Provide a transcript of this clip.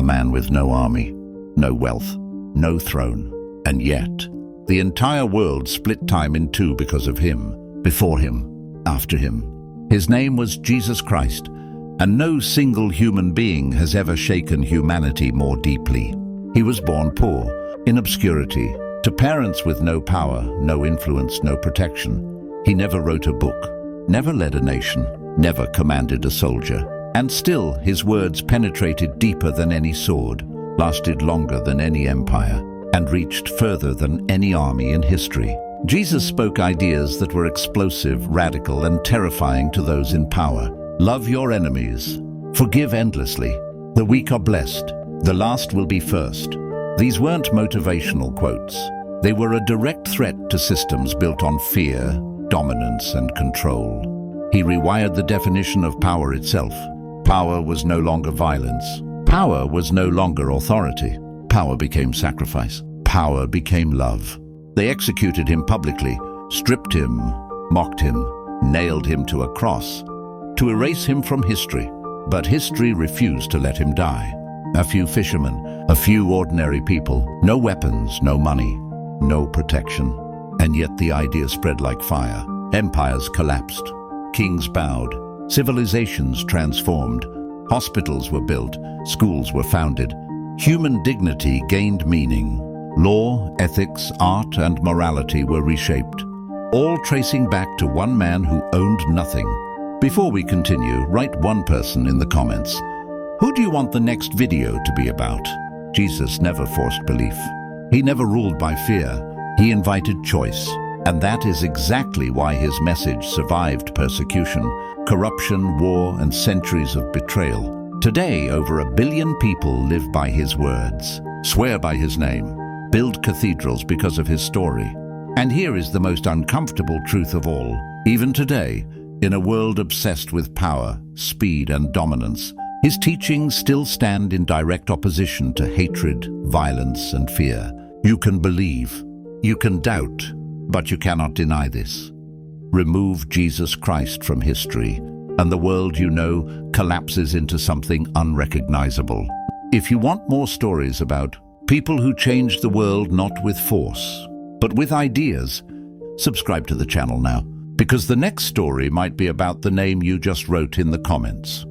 a man with no army, no wealth, no throne. And yet, the entire world split time in two because of him, before him, after him. His name was Jesus Christ, and no single human being has ever shaken humanity more deeply. He was born poor, in obscurity, to parents with no power, no influence, no protection. He never wrote a book, never led a nation, never commanded a soldier. And still, his words penetrated deeper than any sword, lasted longer than any empire, and reached further than any army in history. Jesus spoke ideas that were explosive, radical, and terrifying to those in power. Love your enemies. Forgive endlessly. The weak are blessed. The last will be first. These weren't motivational quotes. They were a direct threat to systems built on fear, dominance, and control. He rewired the definition of power itself. Power was no longer violence. Power was no longer authority. Power became sacrifice. Power became love. They executed him publicly, stripped him, mocked him, nailed him to a cross, to erase him from history. But history refused to let him die. A few fishermen, a few ordinary people, no weapons, no money, no protection. And yet the idea spread like fire. Empires collapsed. Kings bowed. Civilizations transformed. Hospitals were built. Schools were founded. Human dignity gained meaning. Law, ethics, art, and morality were reshaped, all tracing back to one man who owned nothing. Before we continue, write one person in the comments. Who do you want the next video to be about? Jesus never forced belief. He never ruled by fear. He invited choice. And that is exactly why his message survived persecution, corruption, war, and centuries of betrayal. Today, over 1 billion people live by his words, swear by his name, build cathedrals because of his story. And here is the most uncomfortable truth of all. Even today, in a world obsessed with power, speed, and dominance, his teachings still stand in direct opposition to hatred, violence, and fear. You can believe, you can doubt, but you cannot deny this. Remove Jesus Christ from history, and the world you know collapses into something unrecognizable. If you want more stories about people who changed the world not with force, but with ideas, subscribe to the channel now, because the next story might be about the name you just wrote in the comments.